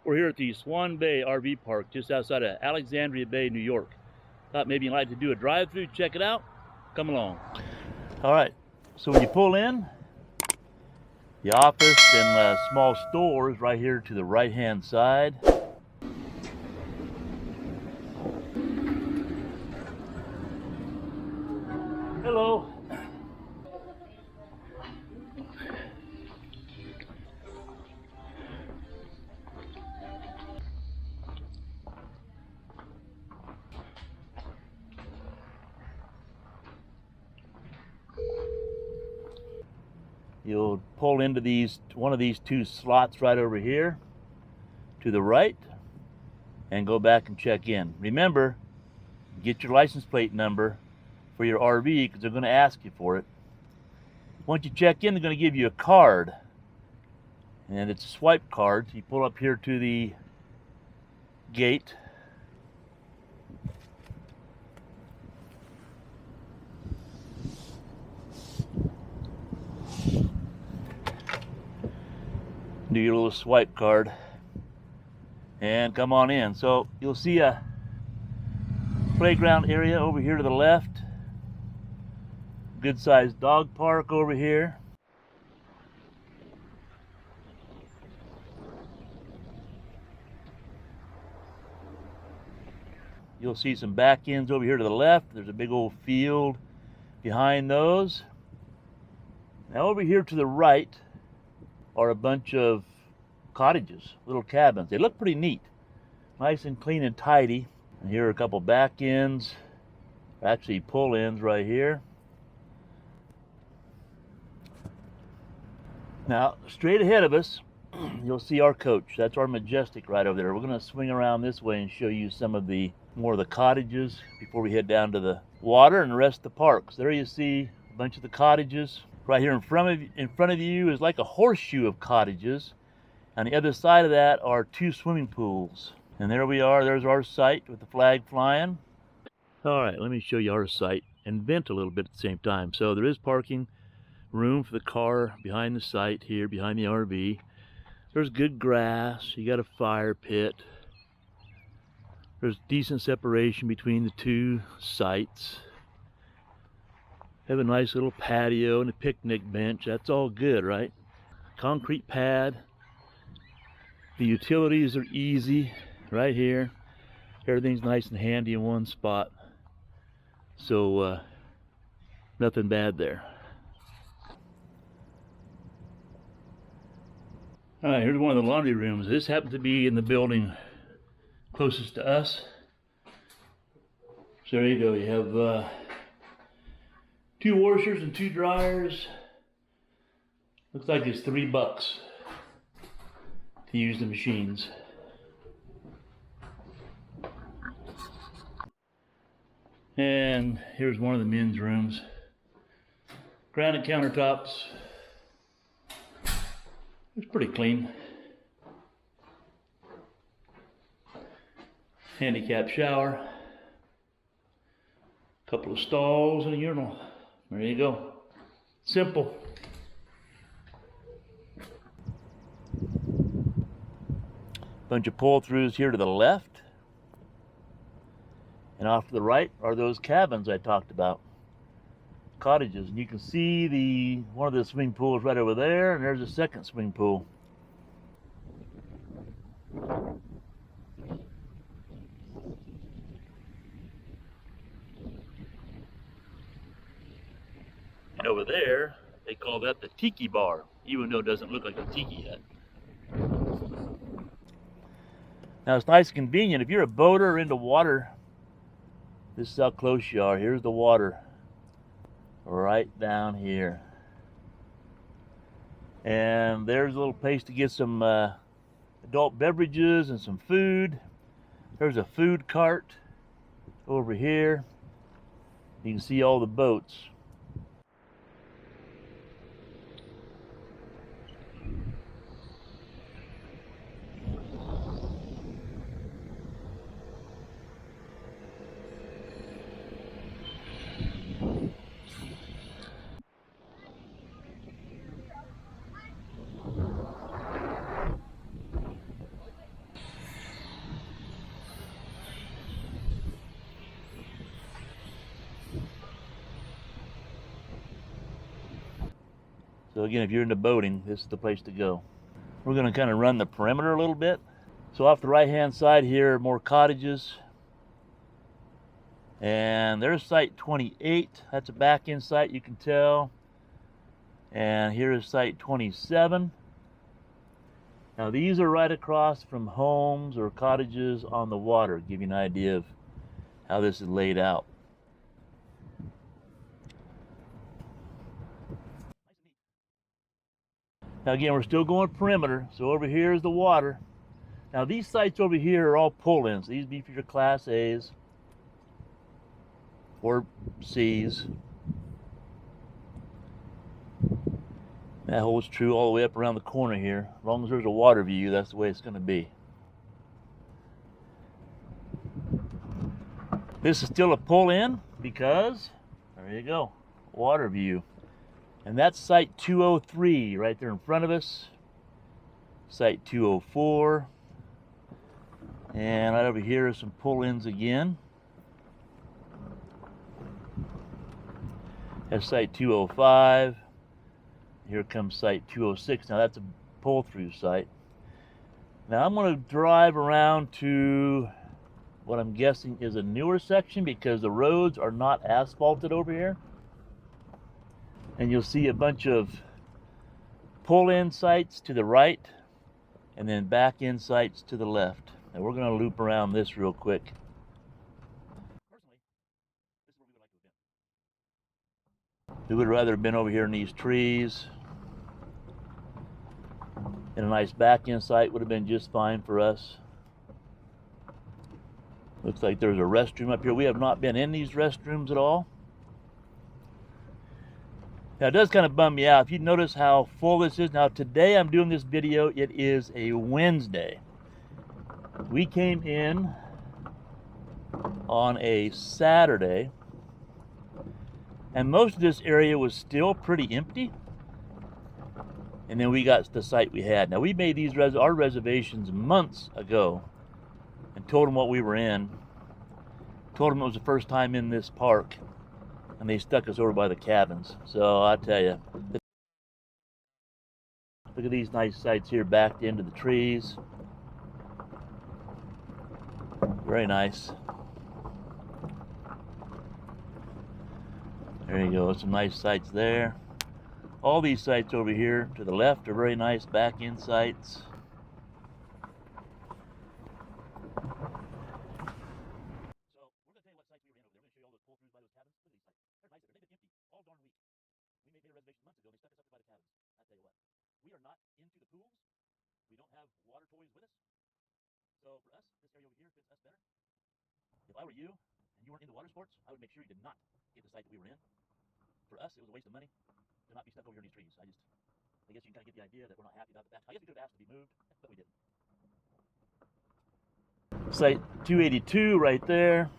We're here at the Swan Bay RV Park just outside of Alexadra Bay, New York. Thought maybe you'd like to do a drive-through, check it out. Come along. All right, so when you pull in, the office and small store is right here to the right-hand side. Hello. You'll pull into one of these two slots right over here to the right and go back and check in. Remember, get your license plate number for your RV because they're going to ask you for it. Once you check in, they're going to give you a card, and it's a swipe card. So you pull up here to the gate. Do your little swipe card and come on in. So you'll see a playground area over here to the left. Good sized dog park over here. You'll see some back ends over here to the left. There's a big old field behind those. Now over here to the right are a bunch of cottages, little cabins. They look pretty neat, nice and clean and tidy. And here are a couple back ends, actually pull ends right here. Now straight ahead of us you'll see our coach. That's our Majestic right over there. We're going to swing around this way and show you some of the more of the cottages before we head down to the water and the rest of the park. So there you see a bunch of the cottages. Right here in front of you is like a horseshoe of cottages. On the other side of that are two swimming pools. And there we are, there's our site with the flag flying. All right, let me show you our site and vent a little bit at the same time. So there is parking room for the car behind the site here, behind the RV. There's good grass, you got a fire pit. There's decent separation between the two sites. Have a nice little patio and a picnic bench. That's all good, right? Concrete pad. The utilities are easy right here. Everything's nice and handy in one spot. So nothing bad there. All right, here's one of the laundry rooms. This happens to be in the building closest to us. So there you go. You have two washers and two dryers. Looks like it's $3 to use the machines. And here's one of the men's rooms. Granite countertops. It's pretty clean. Handicap shower. Couple of stalls and a urinal. There you go. Simple. Bunch of pull-throughs here to the left. And off to the right are those cabins I talked about. Cottages. And you can see one of the swimming pools right over there, and there's a second swimming pool. And over there, they call that the Tiki Bar, even though it doesn't look like a tiki yet. Now it's nice and convenient. If you're a boater or into water, this is how close you are. Here's the water, right down here. And there's a little place to get some adult beverages and some food. There's a food cart over here. You can see all the boats. again, if you're into boating, this is the place to go. We're going to kind of run the perimeter a little bit. So off the right hand side here are more cottages. And there's site 28. That's a back end site, you can tell. And here is site 27. Now these are right across from homes or cottages on the water, give you an idea of how this is laid out. Now again, we're still going perimeter, so over here is the water. Now these sites over here are all pull-ins. These be for your Class A's or C's. That holds true all the way up around the corner here. As long as there's a water view, that's the way it's going to be. This is still a pull-in because, there you go, water view. And that's site 203 right there in front of us. Site 204. And right over here are some pull-ins again. That's site 205. Here comes site 206. Now that's a pull-through site. Now I'm going to drive around to what I'm guessing is a newer section because the roads are not asphalted over here. And you'll see a bunch of pull-in sites to the right and then back-in sites to the left. Now we're going to loop around this real quick. We would have rather been over here in these trees. And a nice back-in site would have been just fine for us. Looks like there's a restroom up here. We have not been in these restrooms at all. Now it does kind of bum me out. If you notice how full this is. Now today I'm doing this video, it is a Wednesday. We came in on a Saturday and most of this area was still pretty empty. And then we got the site we had. Now we made these our reservations months ago and told them what we were in. Told them it was the first time in this park. And they stuck us over by the cabins. So I tell you, look at these nice sites here backed into the trees. Very nice. There you go, some nice sites there. All these sites over here to the left are very nice back-in sites. We are not into the pools. We don't have water toys with us. So for us, this area over here fits us better. If I were you and you weren't into water sports, I would make sure you did not get the site that we were in. For us, it was a waste of money to not be stuck over here in these trees. I guess you can kind of get the idea that we're not happy about the fact. I guess we could have asked to be moved, but we didn't. Site 282 right there.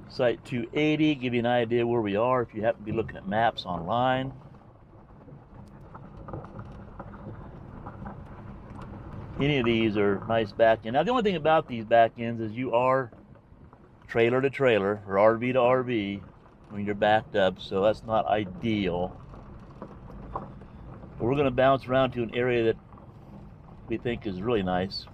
Site 280, give you an idea where we are if you happen to be looking at maps online. Any of these are nice back end. Now the only thing about these back ends is you are trailer to trailer or RV to RV when you're backed up, so that's not ideal. But we're going to bounce around to an area that we think is really nice.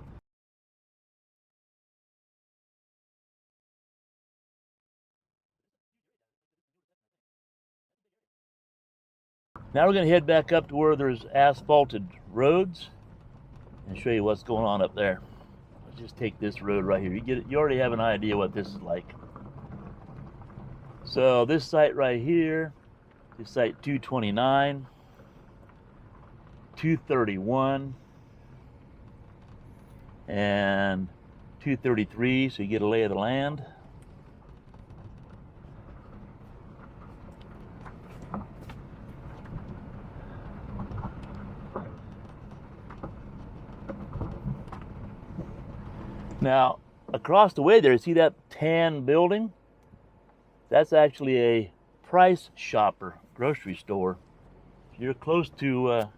Now we're going to head back up to where there's asphalted roads and show you what's going on up there. Let's just take this road right here. You already have an idea what this is like. So this site right here is site 229, 231, and 233, so you get a lay of the land. Now, across the way there, see that tan building? That's actually a Price Shopper grocery store. If you're close to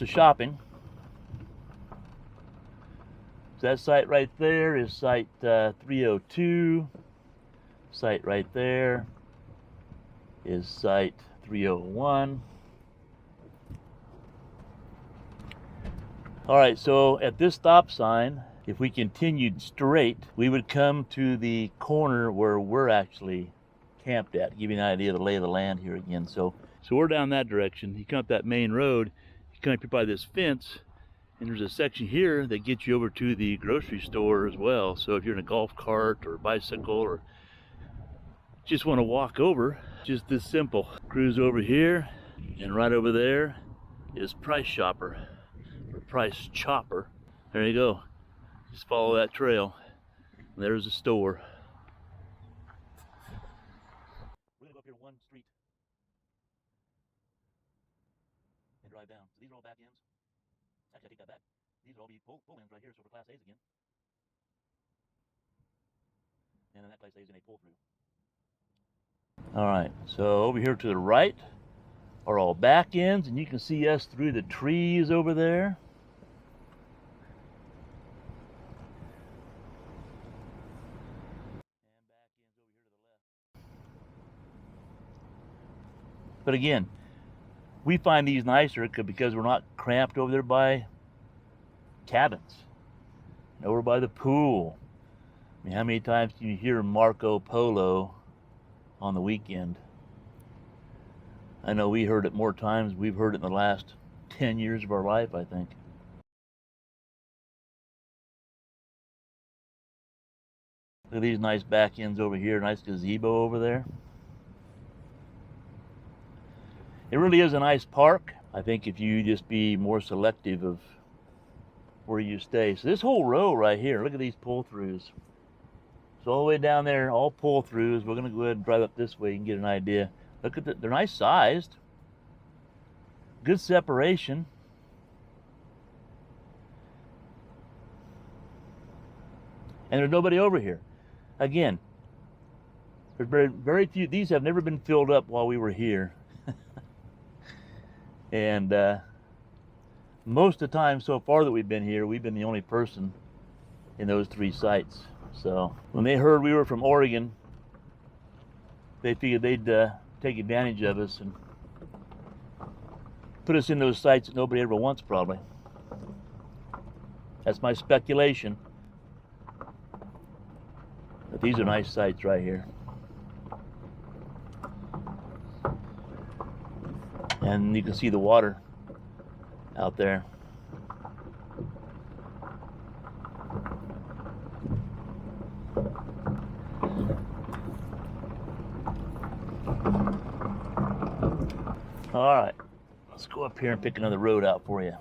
shopping. So that site right there is site 302. Site right there. is site 301. All right, so at this stop sign, if we continued straight, we would come to the corner where we're actually camped at. To give you an idea of the lay of the land here again. So we're down that direction. You come up that main road, you come up here by this fence, and there's a section here that gets you over to the grocery store as well. So if you're in a golf cart or a bicycle or just want to walk over, just this simple. Cruise over here, and right over there is Price Chopper, or Price Chopper. There you go. Just follow that trail. There's the store. We're gonna go up here one street and drive down. So these are all back ends. Actually, I take that back. These will all be pull ends right here, so for Class A's again. And then that Class A is in a pull through. All right, so over here to the right are all back ends, and you can see us through the trees over there. And back ends over here to the left. But again, we find these nicer because we're not cramped over there by cabins, and over by the pool. I mean, how many times do you hear Marco Polo on the weekend? I know we heard it more times. We've heard it in the last 10 years of our life, I think. Look at these nice back ends over here. Nice gazebo over there. It really is a nice park. I think if you just be more selective of where you stay. So this whole row right here, look at these pull-throughs. So all the way down there, all pull-throughs. We're going to go ahead and drive up this way and get an idea. Look at they're nice sized. Good separation. And there's nobody over here. Again, there's very few. These have never been filled up while we were here. And most of the time so far that we've been here, we've been the only person in those three sites. So when they heard we were from Oregon, they figured they'd take advantage of us and put us in those sites that nobody ever wants, probably. That's my speculation. But these are nice sites right here. And you can see the water out there. All right, let's go up here and pick another road out for you.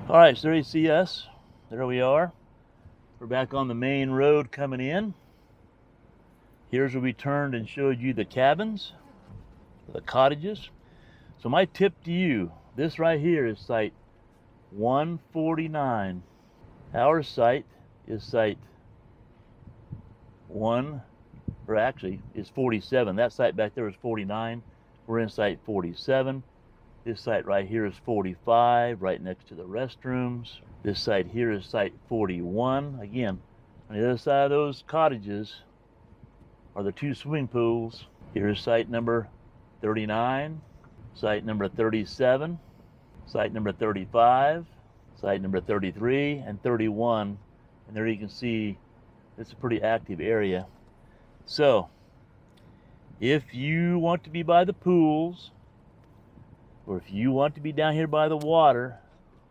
All right, so there you see us. There we are. We're back on the main road coming in. Here's where we turned and showed you the cabins, the cottages. So my tip to you, this right here is site 149. Our site is site is 47. That site back there is 49. We're in site 47. This site right here is 45, right next to the restrooms. This site here is site 41. Again, on the other side of those cottages are the two swimming pools. Here's site number 39, site number 37, site number 35, site number 33, and 31. And there you can see it's a pretty active area. So, if you want to be by the pools, or if you want to be down here by the water,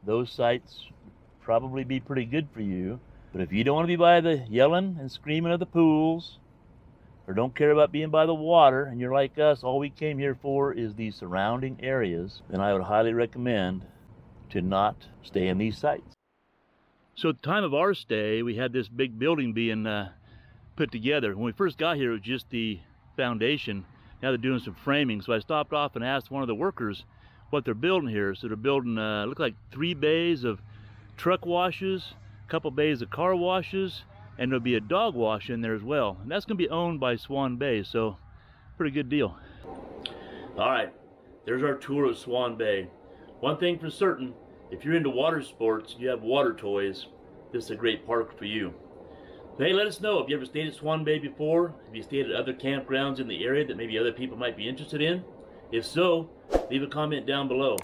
those sites probably be pretty good for you. But if you don't want to be by the yelling and screaming of the pools, or don't care about being by the water, and you're like us, all we came here for is the surrounding areas, then I would highly recommend to not stay in these sites. So at the time of our stay, we had this big building being put together. When we first got here, it was just the foundation. Now they're doing some framing. So I stopped off and asked one of the workers what they're building here. So they're building, look like 3 bays of truck washes, a couple bays of car washes, and there'll be a dog wash in there as well. And that's gonna be owned by Swan Bay, so pretty good deal. All right, there's our tour of Swan Bay. One thing for certain, if you're into water sports, you have water toys, this is a great park for you. So, hey, let us know if you ever stayed at Swan Bay before, if you stayed at other campgrounds in the area that maybe other people might be interested in. If so, leave a comment down below.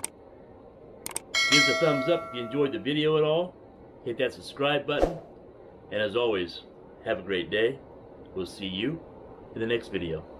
Give us a thumbs up if you enjoyed the video at all. Hit that subscribe button. And as always, have a great day. We'll see you in the next video.